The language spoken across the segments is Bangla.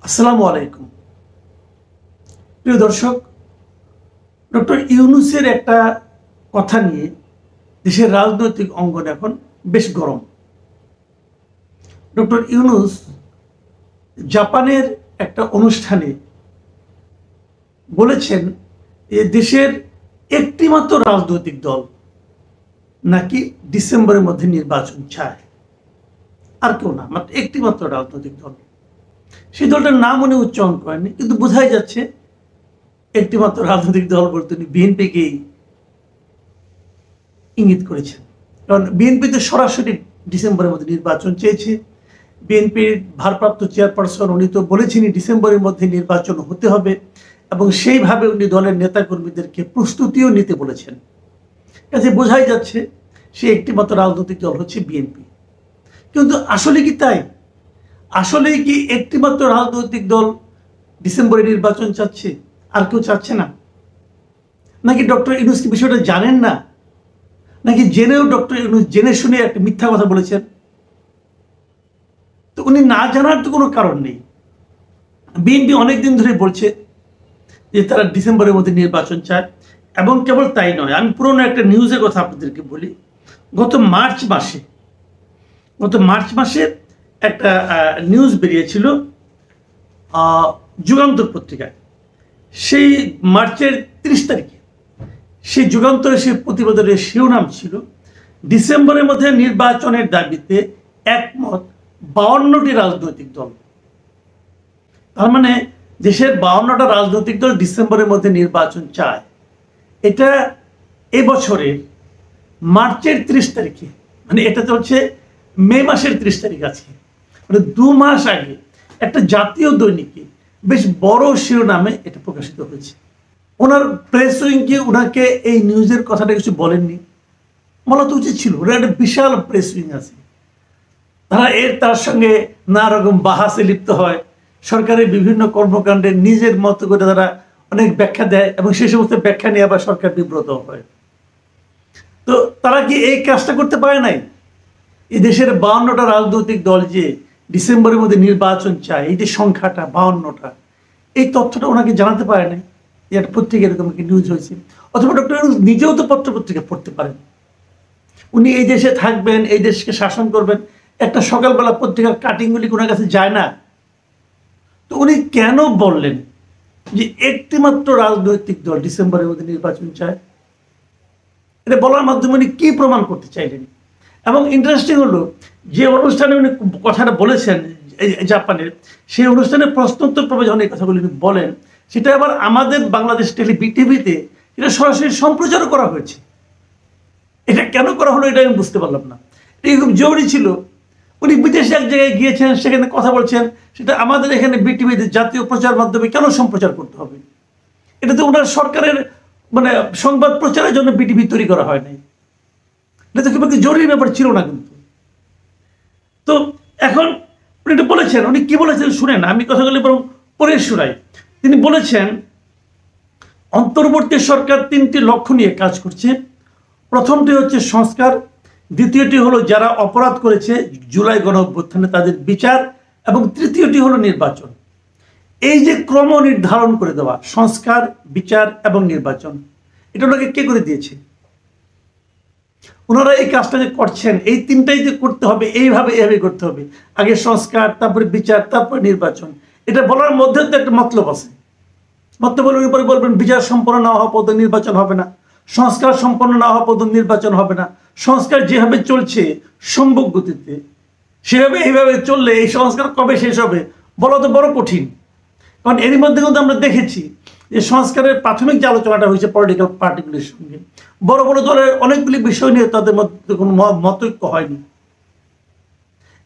আসসালামু আলাইকুম প্রিয় দর্শক, ডক্টর ইউনূসের একটা কথা নিয়ে দেশের রাজনৈতিক অঙ্গন এখন বেশ গরম। ডক্টর ইউনূস জাপানের একটা অনুষ্ঠানে বলেছেন যে দেশের একটি মাত্র রাজনৈতিক দল নাকি ডিসেম্বরের মধ্যে নির্বাচন চায়, আর কেউ না, মাত্র একটি মাত্র রাজনৈতিক দল। সেই দলটার নাম উনি উচ্চারণ করেননি, কিন্তু বোঝাই যাচ্ছে একটি মাত্র রাজনৈতিক দল বলতে উনি বিএনপিকেই ইঙ্গিত করেছেন। কারণ বিএনপি তো সরাসরি ডিসেম্বরের মধ্যে নির্বাচন চেয়েছে। বিএনপির ভারপ্রাপ্ত চেয়ারপারসন উনি তো বলেছেনই ডিসেম্বরের মধ্যে নির্বাচন হতে হবে, এবং সেইভাবে উনি দলের নেতাকর্মীদেরকে প্রস্তুতিও নিতে বলেছেন। কাজে বোঝাই যাচ্ছে সে একটি মাত্র রাজনৈতিক দল হচ্ছে বিএনপি। কিন্তু আসলে কি তাই? আসলেই কি একটি মাত্র রাজনৈতিক দল ডিসেম্বরে নির্বাচন চাচ্ছে, আর কেউ চাচ্ছে না? নাকি ডক্টর ইউনূস কি বিষয়টা জানেন না? নাকি জেনেও ডক্টর ইউনূস জেনে শুনে একটা মিথ্যা কথা বলেছেন? তো উনি না জানার তো কোনো কারণ নেই। বিএনপি অনেকদিন ধরে বলছে যে তারা ডিসেম্বরের মধ্যে নির্বাচন চায়, এবং কেবল তাই নয়, আমি পুরনো একটা নিউজের কথা আপনাদেরকে বলি। গত মার্চ মাসে একটা নিউজ বেরিয়েছিল যুগান্তর পত্রিকায়। সেই মার্চের 30 তারিখে সেই যুগান্তরের সেই প্রতিবেদনের শিরোনাম ছিল ডিসেম্বরের মধ্যে নির্বাচনের দাবিতে একমত 52টি রাজনৈতিক দল। তার মানে দেশের 52টা রাজনৈতিক দল ডিসেম্বরের মধ্যে নির্বাচন চায়। এটা এবছরের মার্চের 30 তারিখে, মানে এটা চলছে মে মাসের 30 তারিখ আছে, মানে 2 মাস আগে একটা জাতীয় দৈনিকে বেশ বড় শিরোনামে এটা প্রকাশিত হয়েছে। ওনার প্রেস উইং কি ওনাকে এই নিউজের কথাটা কিছু বলেননি? বলা তো উচিত ছিল। ওনার একটা বিশাল প্রেস উইং আছে, তার সঙ্গে নানা রকম বাহাসে লিপ্ত হয়, সরকারের বিভিন্ন কর্মকাণ্ডে নিজের মতো করে তারা অনেক ব্যাখ্যা দেয়, এবং সেই সমস্ত ব্যাখ্যা নিয়ে আবার সরকার বিব্রত হয়। তো তারা কি এই কাজটা করতে পারে নাই? এই দেশের 52টা রাজনৈতিক দল যে ডিসেম্বরের মধ্যে নির্বাচন চায়, এই যে সংখ্যাটা 52টা, এই তথ্যটা ওনাকে জানাতে পারে নাই। একটা পত্রিকা এরকম নিউজ হয়েছে। অথবা ডক্টর ইউনূস নিজেও তো পত্রিকা পড়তে পারেন। উনি এই দেশে থাকবেন, এই দেশকে শাসন করবেন, একটা সকালবেলা পত্রিকার কাটিংগুলি ওনার কাছে যায় না? তো উনি কেন বললেন যে একটি মাত্র রাজনৈতিক দল ডিসেম্বরের মধ্যে নির্বাচন চায়? এটা বলার মাধ্যমে উনি কি প্রমাণ করতে চাইলেন? এবং ইন্টারেস্টিং হলো, যে অনুষ্ঠানে উনি কথাটা বলেছেন জাপানের, সেই অনুষ্ঠানে প্রশ্নোত্তর পর্বে যখন এই কথাগুলি বলেন, সেটা আবার আমাদের বাংলাদেশ টিভিতে এটা সরাসরি সম্প্রচারও করা হয়েছে। এটা কেন করা হলো এটা আমি বুঝতে পারলাম না। এটা খুব জরুরি ছিল। উনি বিদেশে এক জায়গায় গিয়েছেন, সেখানে কথা বলছেন, সেটা আমাদের এখানে বিটিভিতে জাতীয় প্রচার মাধ্যমে কেন সম্প্রচার করতে হবে? এটা তো ওনার সরকারের মানে সংবাদ প্রচারের জন্য বিটিভি তৈরি করা হয় নাই। এটা তো খুব একটা জরুরি ব্যাপার ছিল না কিন্তু। তো এখন উনি এটা বলেছেন, উনি কি বলেছেন শুনেন, আমি কথাগুলি বরং পরে শুনাই। তিনি বলেছেন অন্তর্বর্তী সরকার 3টি লক্ষ্য নিয়ে কাজ করছে। প্রথমটি হচ্ছে সংস্কার, দ্বিতীয়টি হলো যারা অপরাধ করেছে জুলাই গণঅভ্যুত্থানে তাদের বিচার, এবং তৃতীয়টি হলো নির্বাচন। এই যে ক্রম নির্ধারণ করে দেওয়া, সংস্কার, বিচার এবং নির্বাচন, এটা ওনাকে কে করে দিয়েছে? ওনারা এই কাজটা যে করছেন, এই তিনটাই যে করতে হবে, এইভাবে করতে হবে, আগে সংস্কার, তারপরে বিচার, তারপরে নির্বাচন, এটা বলার মধ্যে তো একটা মতলব আছে। মতলবের উপরে বলবেন বিচার সম্পন্ন না হওয়া পর্যন্ত নির্বাচন হবে না, সংস্কার সম্পন্ন না হওয়া পর্যন্ত নির্বাচন হবে না। সংস্কার যেভাবে চলছে সম্ভব গতিতে, সেভাবে এইভাবে চললে এই সংস্কার কবে শেষ হবে বলা তো বড় কঠিন। কারণ এরই মধ্যে কিন্তু আমরা দেখেছি যে সংস্কারের প্রাথমিক যে আলোচনাটা হয়েছে পলিটিক্যাল পার্টিগুলির সঙ্গে, বড় বড় দলের অনেকগুলি বিষয় নিয়ে তাদের মধ্যে কোনো মতৈক্য হয়নি।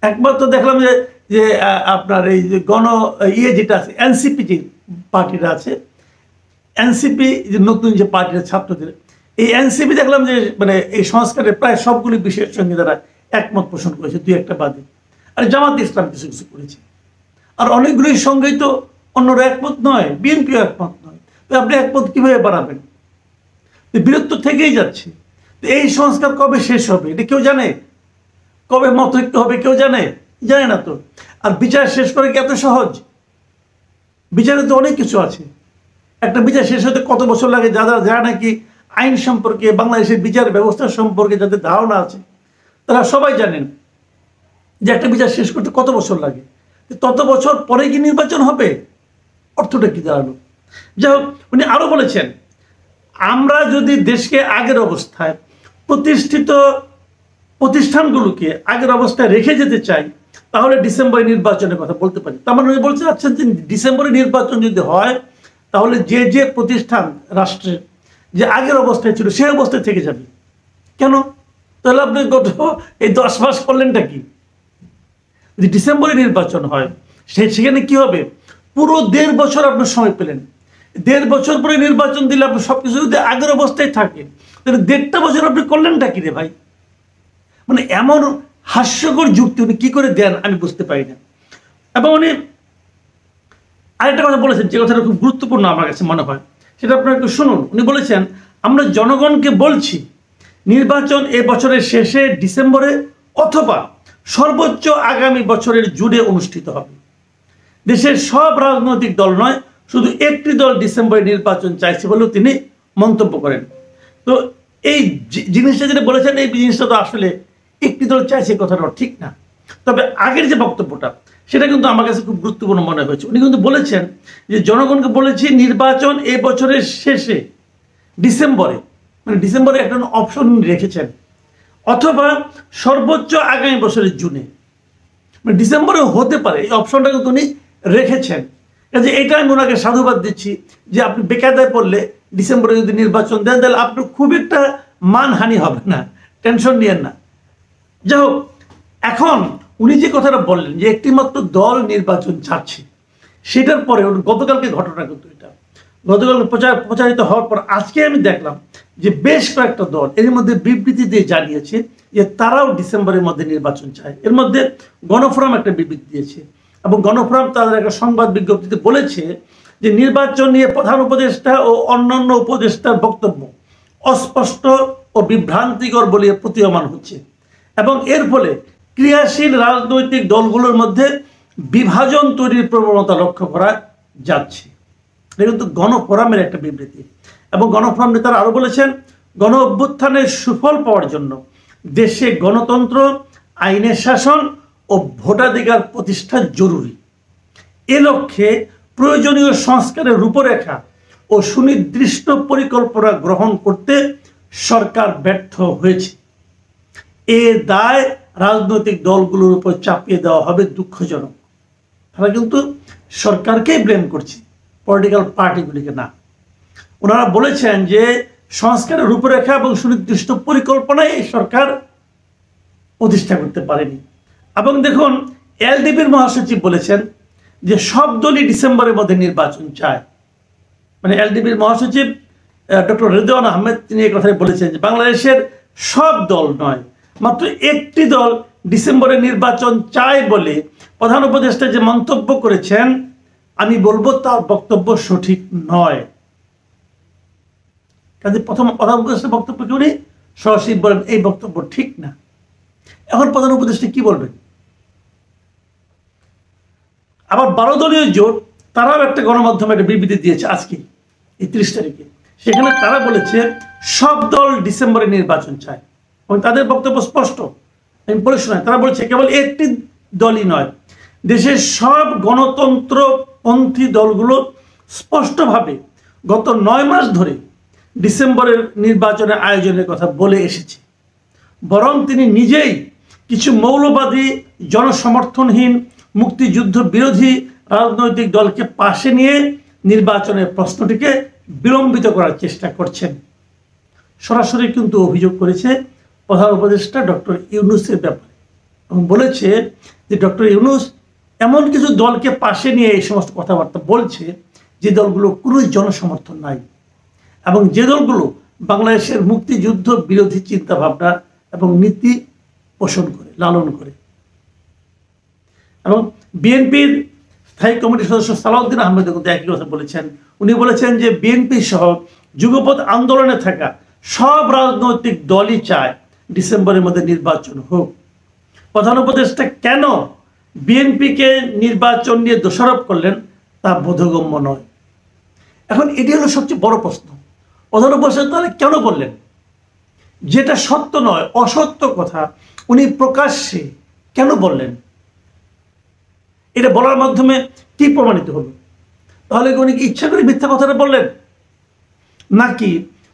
একবার তো দেখলাম যে আপনার এই যে যেটা আছে এনসিপি, যে পার্টিটা আছে এনসিপি, যে নতুন যে পার্টিটা ছাত্রদের, এই এনসিপি দেখলাম যে মানে এই সংস্কারের প্রায় সবগুলি বিষয়ের সঙ্গে তারা একমত পোষণ করেছে, 2-1টা বাদে। আর জামাত ইসলাম কিছু কিছু করেছে। আর অনেকগুলির সঙ্গেই তো অন্যরা একমত নয়, বিএনপিও একমত নয়। তো আপনি একমত কিভাবে বাড়াবেন? বিরক্ত থেকেই যাচ্ছে। তো এই সংস্কার কবে শেষ হবে এটা কেউ জানে? কবে মতৈক্য হবে কেউ জানে? জানে না তো। আর বিচার শেষ করে কি এত সহজ? বিচারে তো অনেক কিছু আছে। একটা বিচার শেষ হতে কত বছর লাগে, যারা নাকি আইন সম্পর্কে, বাংলাদেশের বিচার ব্যবস্থা সম্পর্কে যাদের ধারণা আছে তারা সবাই জানেন যে একটা বিচার শেষ করতে কত বছর লাগে। তত বছর পরে কি নির্বাচন হবে? অর্থটা কি দাঁড়ালো? যাই হোক, উনি আরো বলেছেন, আমরা যদি দেশকে আগের অবস্থায়, প্রতিষ্ঠিত প্রতিষ্ঠানগুলোকে আগের অবস্থায় রেখে যেতে চাই, তাহলে ডিসেম্বরে নির্বাচনের কথা বলতে পারি। তার মানে উনি বলতে চাচ্ছেন যে ডিসেম্বরে নির্বাচন যদি হয় তাহলে যে যে প্রতিষ্ঠান রাষ্ট্রের যে আগের অবস্থায় ছিল সেই অবস্থায় থেকে যাবে। কেন? তাহলে আপনি গত এই 10 মাস করলেনটা কি? যদি ডিসেম্বরে নির্বাচন হয় সেখানে কি হবে? পুরো 1.5 বছর আপনার সময় পেলেন। 1.5 বছর পরে নির্বাচন দিলে আপনি সবকিছু যদি আগের অবস্থায় থাকে তাহলে 1.5টা বছর আপনি করলেনটা কি রে ভাই? মানে এমন হাস্যকর যুক্তি উনি কি করে দেন আমি বুঝতে পারি না। এবং উনি আরেকটা কথা বলেছেন যে কথাটা খুব গুরুত্বপূর্ণ আমার কাছে মনে হয়, সেটা আপনারা একটু শুনুন। উনি বলেছেন, আমরা জনগণকে বলছি নির্বাচন এ বছরের শেষে ডিসেম্বরে অথবা সর্বোচ্চ আগামী বছরের জুনে অনুষ্ঠিত হবে। দেশের সব রাজনৈতিক দল নয়, শুধু একটি দল ডিসেম্বরে নির্বাচন চাইছে বলেও তিনি মন্তব্য করেন। তো এই জিনিসটা যেটা বলেছেন, এই জিনিসটা তো আসলে একটি দল চাইছে কথাটা ঠিক না। তবে আগের যে বক্তব্যটা সেটা কিন্তু আমার কাছে খুব গুরুত্বপূর্ণ মনে হয়েছে। উনি কিন্তু বলেছেন যে জনগণকে বলেছি নির্বাচন এ বছরের শেষে ডিসেম্বরে, মানে ডিসেম্বরে একটা অপশন রেখেছেন, অথবা সর্বোচ্চ আগামী বছরের জুনে, মানে ডিসেম্বরে হতে পারে, এই অপশনটা কিন্তু উনি রেখেছেন। কাজে এটা আমি ওনাকে সাধুবাদ দিচ্ছি যে আপনি বেকায়দায় পড়লে ডিসেম্বরে যদি নির্বাচন দেন তাহলে আপনার খুব একটা মানহানি হবে না, টেনশন নিয়েন না। যাই হোক, এখন উনি যে কথাটা বললেন যে একটি মাত্র দল নির্বাচন চাচ্ছে, সেটার পরে গতকালকে ঘটনা কিন্তু এটা গতকাল প্রচারিত হওয়ার পর আজকে আমি দেখলাম যে বেশ কয়েকটা দল এর মধ্যে বিবৃতি দিয়ে জানিয়েছে যে তারাও ডিসেম্বরের মধ্যে নির্বাচন চায়। এর মধ্যে গণফোরাম একটা বিবৃতি দিয়েছে এবং গণফোরাম তাদের একটা সংবাদ বিজ্ঞপ্তিতে বলেছে যে নির্বাচন নিয়ে প্রধান উপদেষ্টা ও অন্যান্য উপদেষ্টার বক্তব্য অস্পষ্ট ও বিভ্রান্তিকর বলে প্রতীয়মান হচ্ছে এবং এর ফলে ক্রিয়াশীল রাজনৈতিক দলগুলোর মধ্যে বিভাজন তৈরির প্রবণতা লক্ষ্য করা যাচ্ছে। এটা কিন্তু গণফোরামের একটা বিবৃতি। এবং গণফোরাম নেতারা আরো বলেছেন, গণ অভ্যুত্থানের সুফল পাওয়ার জন্য দেশে গণতন্ত্র, আইনের শাসন ও ভোটাধিকার প্রতিষ্ঠা জরুরি। এ লক্ষ্যে প্রয়োজনীয় সংস্কারের রূপরেখা ও সুনির্দিষ্ট পরিকল্পনা গ্রহণ করতে সরকার ব্যর্থ হয়েছে। এ দায় রাজনৈতিক দলগুলোর উপর চাপিয়ে দেওয়া হবে দুঃখজনক। তারা কিন্তু সরকারকেই ব্লেম করছে, পলিটিক্যাল পার্টিগুলিকে না। ওনারা বলেছেন যে সংস্কারের রূপরেখা এবং সুনির্দিষ্ট পরিকল্পনায় এই সরকার প্রতিষ্ঠা করতে পারেনি। এবং দেখুন, এলডিপির মহাসচিব বলেছেন যে সব দলই ডিসেম্বরের মধ্যে নির্বাচন চায়। মানে এলডিপির মহাসচিব ডক্টর রেদওয়ান আহমেদ তিনি এই কথাই বলেছেন যে বাংলাদেশের সব দল নয়, মাত্র একটি দল ডিসেম্বরে নির্বাচন চায় বলে প্রধান উপদেষ্টা যে মন্তব্য করেছেন, আমি বলবো তার বক্তব্য সঠিক নয়। কাজে প্রধান উপদেষ্টার বক্তব্যকে উনি সরাসরি বলেন এই বক্তব্য ঠিক না। এখন প্রধান উপদেষ্টা কি বলবেন? আবার 12 দলীয় জোট তারাও একটা গণমাধ্যমে একটা বিবৃতি দিয়েছে আজকে এই 30 তারিখে। সেখানে তারা বলেছে সব দল ডিসেম্বরে নির্বাচন চায় এবং তাদের বক্তব্য স্পষ্ট। আমি বলে শোনাই, তারা বলছে কেবল একটি দলই নয়, দেশের সব গণতন্ত্রপন্থী দলগুলো স্পষ্টভাবে গত 9 মাস ধরে ডিসেম্বরের নির্বাচনের আয়োজনের কথা বলে এসেছে। বরং তিনি নিজেই কিছু মৌলবাদী, জনসমর্থনহীন, মুক্তিযুদ্ধ বিরোধী রাজনৈতিক দলকে পাশে নিয়ে নির্বাচনের প্রশ্নটিকে বিলম্বিত করার চেষ্টা করছেন। সরাসরি কিন্তু অভিযোগ করেছে প্রধান উপদেষ্টা ডক্টর ইউনূসের ব্যাপারে এবং বলেছে যে ডক্টর ইউনূস এমন কিছু দলকে পাশে নিয়ে এই সমস্ত কথাবার্তা বলছে যে দলগুলো কোনো জনসমর্থন নাই এবং যে দলগুলো বাংলাদেশের মুক্তিযুদ্ধ বিরোধী চিন্তাভাবনা এবং নীতি পোষণ করে, লালন করে। এবং বিএনপির স্থায়ী কমিটির সদস্য সালাউদ্দিন আহমেদ কিন্তু একই কথা বলেছেন। উনি বলেছেন যে বিএনপি সহ যুগপৎ আন্দোলনে থাকা সব রাজনৈতিক দলই চায় ডিসেম্বরের মধ্যে নির্বাচন হোক। প্রধান উপদেষ্টা কেন বিএনপিকে নির্বাচন নিয়ে দোষারোপ করলেন তা বোধগম্য নয়। এখন এটি হলো সবচেয়ে বড় প্রশ্ন, অধ্যাপক বসাক তাহলে কেন বললেন? যেটা সত্য নয়, অসত্য কথা উনি প্রকাশ্যে কেন বললেন? এটা বলার মাধ্যমে কি প্রমাণিত হলো? তাহলে উনি কি ইচ্ছা করে মিথ্যা কথাটা বললেন, নাকি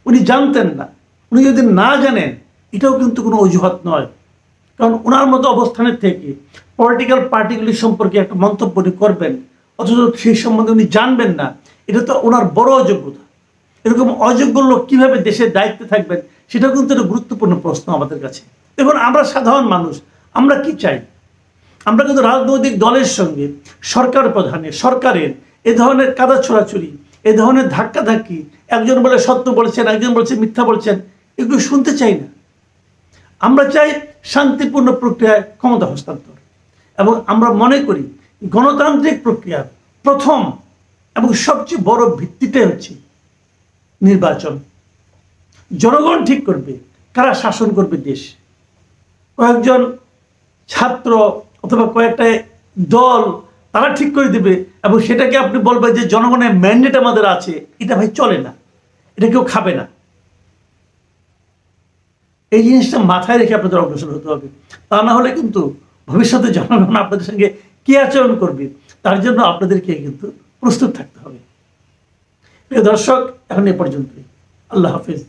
উনি জানতেন না? উনি যদি না জানেন এটাও কিন্তু কোনো অজুহাত নয়, কারণ ওনার মতো অবস্থানের থেকে পলিটিক্যাল পার্টিগুলি সম্পর্কে একটা মন্তব্য উনি করবেন অথচ সেই সম্বন্ধে উনি জানবেন না, এটা তো ওনার বড় অযোগ্যতা। এরকম অযোগ্য লোক কিভাবে দেশের দায়িত্বে থাকবেন সেটাও কিন্তু একটা গুরুত্বপূর্ণ প্রশ্ন আমাদের কাছে। দেখুন, আমরা সাধারণ মানুষ, আমরা কি চাই? আমরা কিন্তু রাজনৈতিক দলের সঙ্গে সরকারের এ ধরনের কাদা ছোড়াছুরি, এ ধরনের ধাক্কাধাক্কি, একজন বলে সত্য বলছেন, একজন বলছে মিথ্যা বলছেন, এগুলো শুনতে চাই না। আমরা চাই শান্তিপূর্ণ প্রক্রিয়ায় ক্ষমতা হস্তান্তর, এবং আমরা মনে করি গণতান্ত্রিক প্রক্রিয়ার প্রথম এবং সবচেয়ে বড় ভিত্তিটাই হচ্ছে নির্বাচন। জনগণ ঠিক করবে কারা শাসন করবে দেশ। কয়েকজন ছাত্র অথবা কয়েকটা দল তারা ঠিক করে দেবে, এবং সেটাকে আপনি বলবেন যে জনগণের ম্যান্ডেট আমাদের আছে, এটা ভাই চলে না, এটা কেউ খাবে না। এই জিনিসটা মাথায় রেখে আপনাদের অগ্রসর হতে হবে, তা না হলে কিন্তু ভবিষ্যতে জনগণ আপনাদের সঙ্গে কি আচরণ করবে তার জন্য আপনাদেরকে কিন্তু প্রস্তুত থাকতে হবে। প্রিয় দর্শক, এখন এ পর্যন্তই। আল্লাহ হাফিজ।